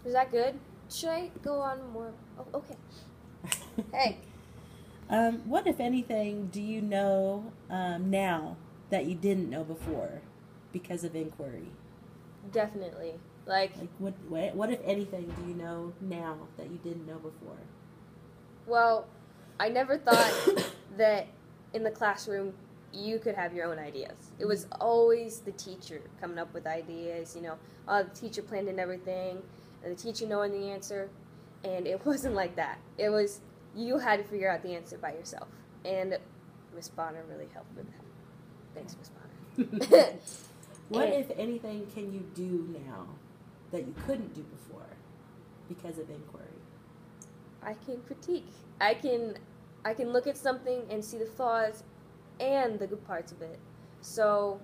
Was that good? Should I go on more? Oh, okay. Hey. What, if anything, do you know now that you didn't know before because of inquiry? Definitely. Like, Like, what, if anything, do you know now that you didn't know before? well, I never thought that in the classroom you could have your own ideas. It was always the teacher coming up with ideas, the teacher planned and everything, and the teacher knowing the answer, and it wasn't like that. It was, you had to figure out the answer by yourself, and Miss Bonner really helped with that. Thanks, Miss Bonner. What, if anything, can you do now that you couldn't do before because of inquiry? I can critique. I can look at something and see the flaws and the good parts of it. So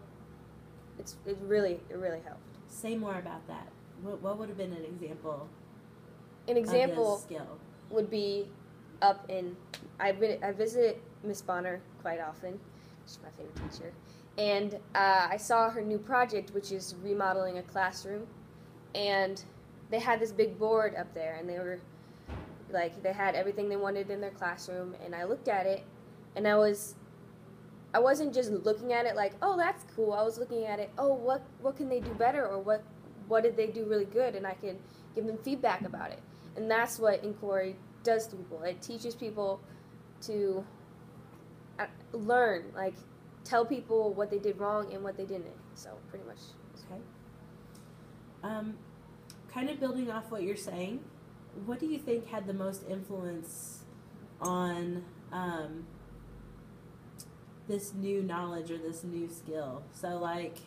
it really helped. Say more about that. What would have been an example? An example of this skill would be up in I visit Miss Bonner quite often. She's my favorite teacher. And I saw her new project, which is remodeling a classroom. And they had this big board up there, and they had everything they wanted in their classroom. And I looked at it, and I wasn't just looking at it like, oh, that's cool. I was looking at it, oh, what can they do better, or what did they do really good, and I could give them feedback about it. And that's what inquiry does to people. It teaches people to learn, like tell people what they did wrong and what they didn't. So pretty much. Okay. Kind of building off what you're saying, what do you think had the most influence on this new knowledge or this new skill? So, like,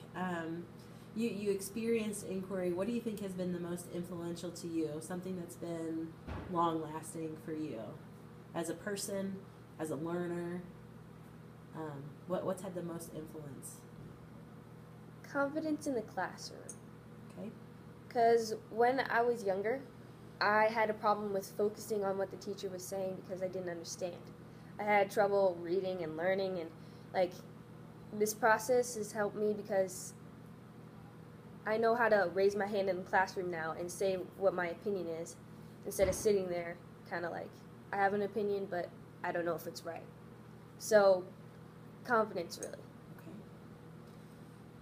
you experienced inquiry. What do you think has been the most influential to you? Something that's been long-lasting for you as a person, as a learner? What's had the most influence? Confidence in the classroom. Okay. Because when I was younger, I had a problem with focusing on what the teacher was saying because I didn't understand. I had trouble reading and learning, and this process has helped me because I know how to raise my hand in the classroom now and say what my opinion is instead of sitting there kind of like, I have an opinion, but I don't know if it's right. So, confidence, really.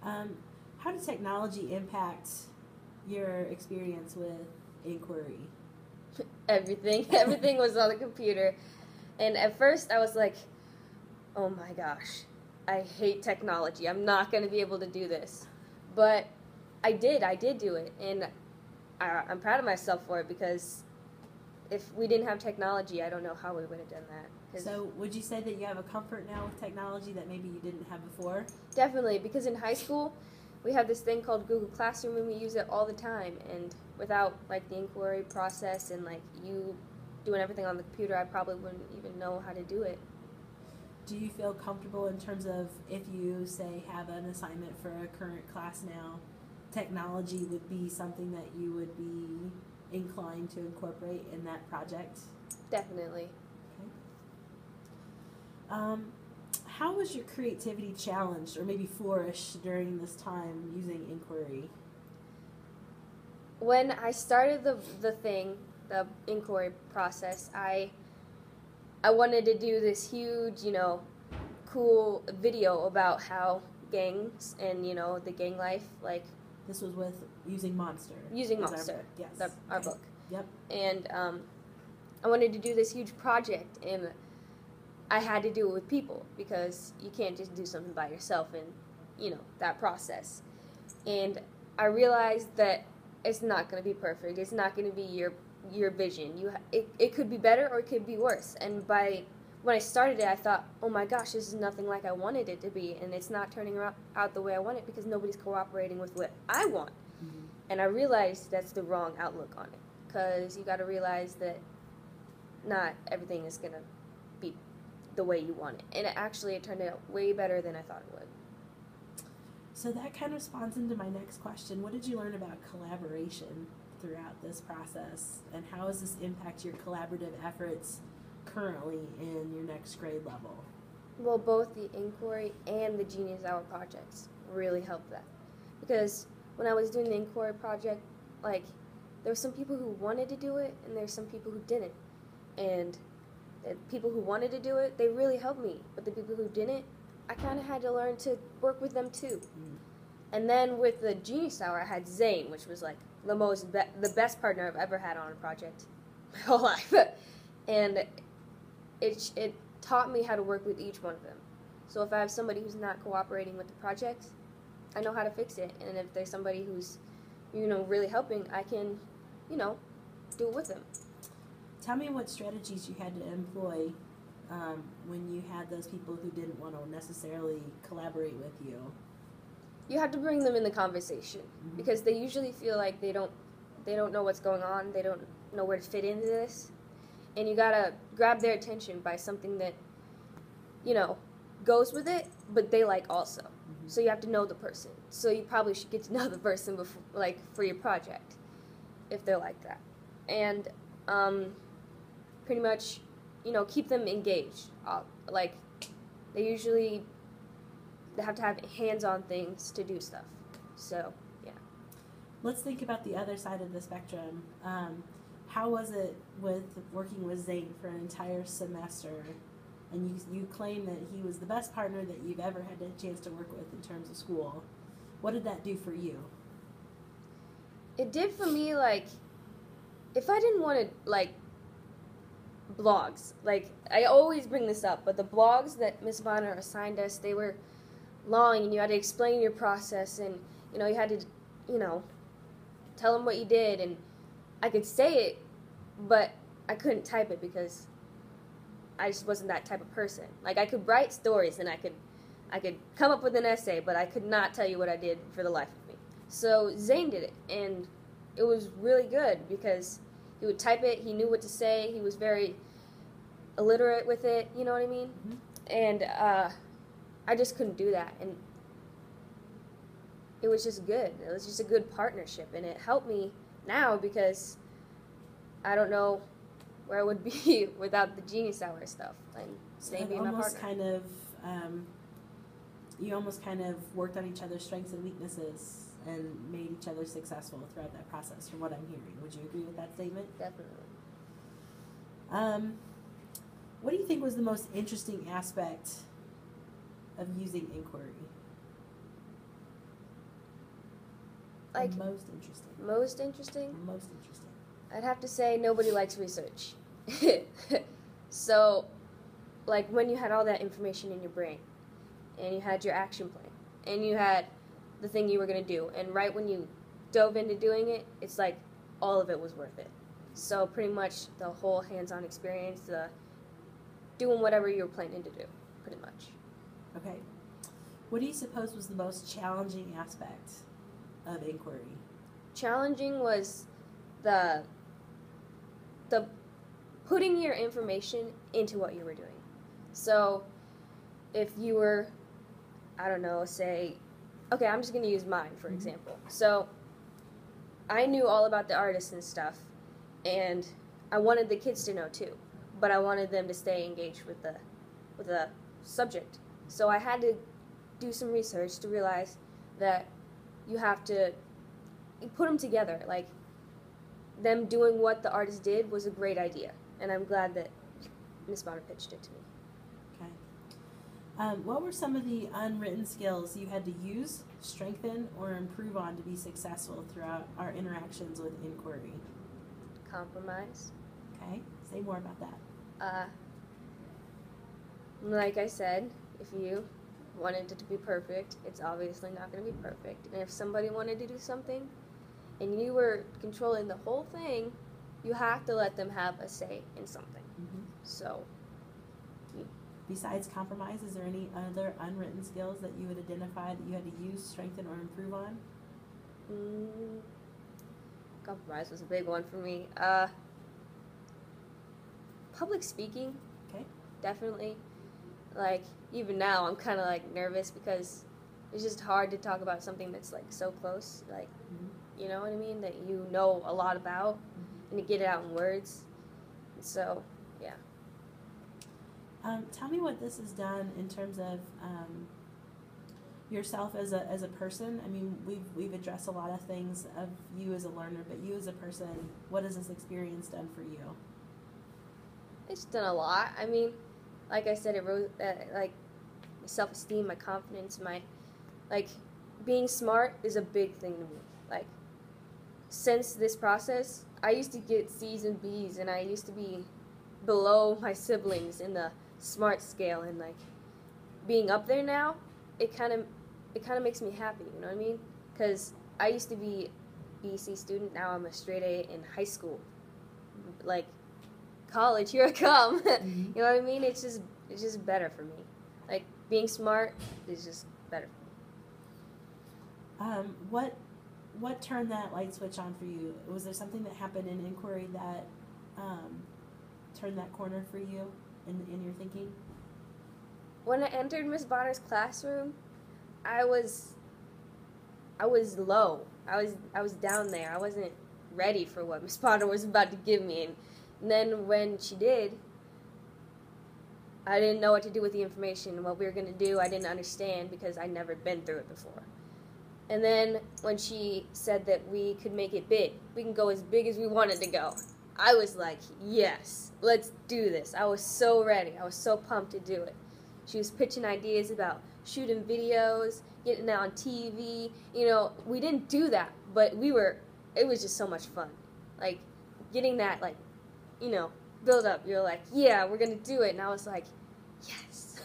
Okay. How did technology impact your experience with inquiry? Everything. Everything was on the computer. And at first I was like, oh my gosh, I hate technology. I'm not going to be able to do this. But I did do it. And I'm proud of myself for it because if we didn't have technology, I don't know how we would have done that. So would you say that you have a comfort now with technology that maybe you didn't have before? Definitely, because in high school, we have this thing called Google Classroom, and we use it all the time. And without the inquiry process and you doing everything on the computer, I probably wouldn't even know how to do it. Do you feel comfortable in terms of if you, say, have an assignment for a current class now, technology would be something that you would be inclined to incorporate in that project? Definitely. Okay. How was your creativity challenged or maybe flourished during this time using inquiry? When I started the inquiry process, I wanted to do this huge, cool video about how gangs and, the gang life, This was with using Monster. Using Monster, yes. Our book. Yep. And I wanted to do this huge project, and I had to do it with people because you can't just do something by yourself and, that process. And I realized that it's not going to be perfect. It's not going to be your vision. It could be better or it could be worse. And when I started it, I thought, oh my gosh, this is nothing like I wanted it to be, and it's not turning out the way I want it because nobody's cooperating with what I want. Mm-hmm. And I realized that's the wrong outlook on it because you got to realize that not everything is going to be the way you want it. And it turned out way better than I thought it would. So that kind of spawns into my next question. What did you learn about collaboration throughout this process, and how does this impact your collaborative efforts currently in your next grade level? Well, both the inquiry and the Genius Hour projects really helped that. Because when I was doing the inquiry project, there were some people who wanted to do it, and there's some people who didn't. And the people who wanted to do it, they really helped me. But the people who didn't, I kind of had to learn to work with them too. And then with the Genius Hour, I had Zane, which was like the best partner I've ever had on a project my whole life. And it taught me how to work with each one of them. So if I have somebody who's not cooperating with the project, I know how to fix it. And if there's somebody who's, really helping, I can, do it with them. Tell me what strategies you had to employ when you had those people who didn't want to necessarily collaborate with you. You have to bring them in the conversation, because they usually feel like they don't know what's going on. They don't know where to fit into this. And you gotta grab their attention by something that, goes with it, but they like also. So you have to know the person. So you probably should get to know the person before, for your project, if they're like that. And pretty much, keep them engaged. They have to have hands-on things to do stuff. So, yeah. Let's think about the other side of the spectrum. How was it with working with Zane for an entire semester? And you claim that he was the best partner that you've ever had a chance to work with in terms of school. What did that do for you? It did for me, if I didn't want to, blogs. I always bring this up, but the blogs that Miss Bonner assigned us, they were long, and you had to explain your process, and, you had to, tell them what you did, and I could say it, but I couldn't type it because I just wasn't that type of person. I could write stories, and I could come up with an essay, but I could not tell you what I did for the life of me. So Zane did it, and it was really good because he would type it, he knew what to say, he was very illiterate with it, you know what I mean? Mm-hmm. And I just couldn't do that, and it was just good. It was just a good partnership, and it helped me now because I don't know where I would be without the Genius Hour stuff and Zane being my partner. You almost kind of worked on each other's strengths and weaknesses and made each other successful throughout that process, from what I'm hearing. Would you agree with that statement? Definitely. What do you think was the most interesting aspect of using inquiry? Most interesting. Most interesting? Most interesting. I'd have to say nobody likes research. So, when you had all that information in your brain, and you had your action plan, and you had the thing you were going to do, and right when you dove into doing it, it's like all of it was worth it. So pretty much the whole hands-on experience, the doing whatever you were planning to do, pretty much. Okay. What do you suppose was the most challenging aspect of inquiry? Challenging was the putting your information into what you were doing. So if you were, I don't know, say, okay, I'm just going to use mine, for example. So I knew all about the artists and stuff, and I wanted the kids to know too, but I wanted them to stay engaged with the subject. So I had to do some research to realize that you have to put them together. Them doing what the artist did was a great idea, and I'm glad that Miss Bonner pitched it to me. Okay. What were some of the unwritten skills you had to use, strengthen, or improve on to be successful throughout our interactions with inquiry? Compromise. Okay. Say more about that. Like I said, if you wanted it to be perfect, it's obviously not going to be perfect. And if somebody wanted to do something, and you were controlling the whole thing, you have to let them have a say in something. Mm-hmm. So, besides compromise, is there any other unwritten skills that you would identify that you had to use, strengthen, or improve on? Compromise was a big one for me. Public speaking. Okay. Definitely. Even now, I'm kind of nervous because it's just hard to talk about something that's so close. You know what I mean? That you know a lot about, and to get it out in words. So, yeah. Tell me what this has done in terms of yourself as a person? I mean, we've addressed a lot of things of you as a learner, but you as a person, what has this experience done for you? It's done a lot. I mean, like I said, it rose like my self-esteem, my confidence, my like being smart is a big thing to me. Like since this process, I used to get C's and B's, and I used to be below my siblings in the smart scale, and like being up there now, it kind of makes me happy. You know what I mean? Because I used to be BC student. Now I'm a straight A in high school. Like college, here I come. Mm-hmm. You know what I mean? It's just better for me. Like being smart is just better for me. What turned that light switch on for you? Was there something that happened in inquiry that turned that corner for you in your thinking? When I entered Miss Bonner's classroom, I was low. I was down there. I wasn't ready for what Miss Bonner was about to give me. And then when she did, I didn't know what to do with the information. What we were going to do, I didn't understand because I'd never been through it before. And then when she said that we could make it big, we can go as big as we wanted to go, I was like, yes, let's do this. I was so ready. I was so pumped to do it. She was pitching ideas about shooting videos, getting it on TV. You know, we didn't do that, but it was just so much fun. Like, getting that, like, you know, build up. You're like, yeah, we're going to do it. And I was like, yes.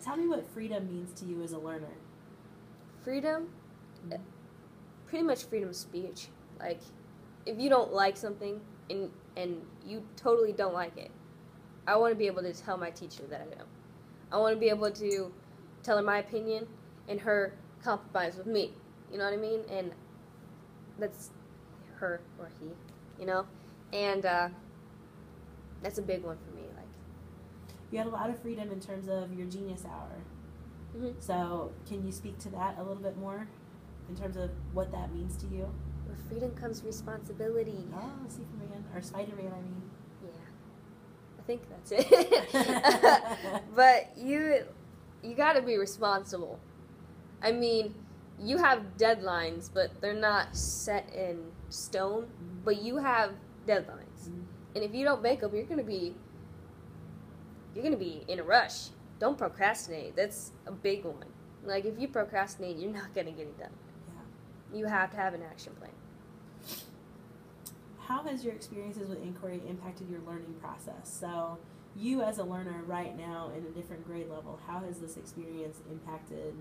Tell me what freedom means to you as a learner. Freedom? Pretty much freedom of speech. Like, if you don't like something and you totally don't like it, I want to be able to tell my teacher that I don't. I want to be able to tell her my opinion and her compromise with me. You know what I mean? And that's her or he, you know? And that's a big one for me. Like, you had a lot of freedom in terms of your Genius Hour. mm-hmm. So can you speak to that a little bit more in terms of what that means to you? With freedom comes responsibility. Oh, Superman, or Spider-Man, I mean. I think that's it. But you got to be responsible. I mean, you have deadlines, but they're not set in stone. Mm-hmm. But you have deadlines, mm-hmm. and if you don't make them, you're gonna be in a rush. Don't procrastinate. That's a big one. Like if you procrastinate, you're not gonna get it done. Yeah. You have to have an action plan. How has your experiences with inquiry impacted your learning process? So you as a learner right now in a different grade level, how has this experience impacted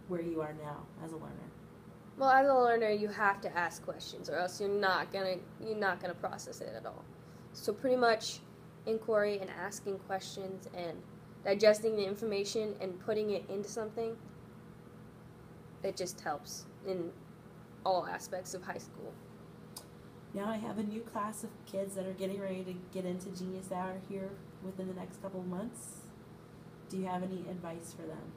where you are now as a learner? Well, as a learner, you have to ask questions, or else you're not gonna process it at all. So pretty much, inquiry and asking questions and digesting the information and putting it into something, it just helps in all aspects of high school. Now I have a new class of kids that are getting ready to get into Genius Hour here within the next couple of months. Do you have any advice for them?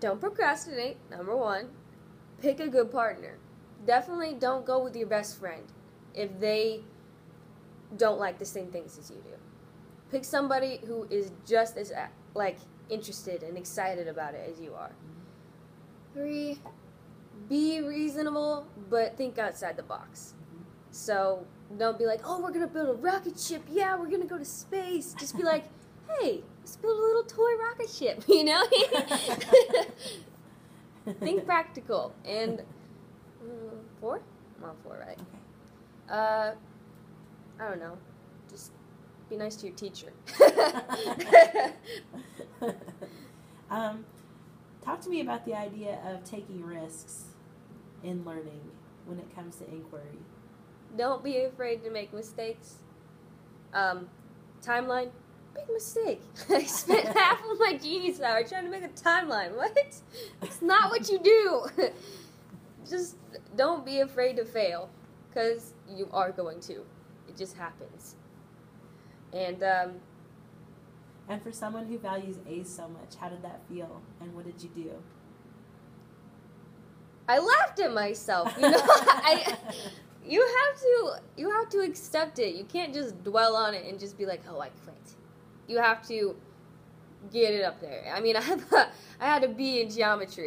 Don't procrastinate, number one. Pick a good partner. Definitely don't go with your best friend if they don't like the same things as you do. Pick somebody who is just as interested and excited about it as you are. 3, be reasonable, but think outside the box. So don't be like, oh, we're going to build a rocket ship. Yeah, we're going to go to space. Just be like, hey, let's build a little toy rocket ship, you know? Think practical. And 4? I'm on 4, right? Okay. I don't know. Just be nice to your teacher. Talk to me about the idea of taking risks in learning when it comes to inquiry. Don't be afraid to make mistakes. Timeline, big mistake. I spent half of my Genius Hour trying to make a timeline. What? It's not what you do. Just don't be afraid to fail, because you are going to. It just happens. And for someone who values A's so much, how did that feel, and what did you do? I laughed at myself. You know, you have to accept it. You can't just dwell on it and just be like, oh, I quit. You have to get it up there. I mean, I had a B in geometry.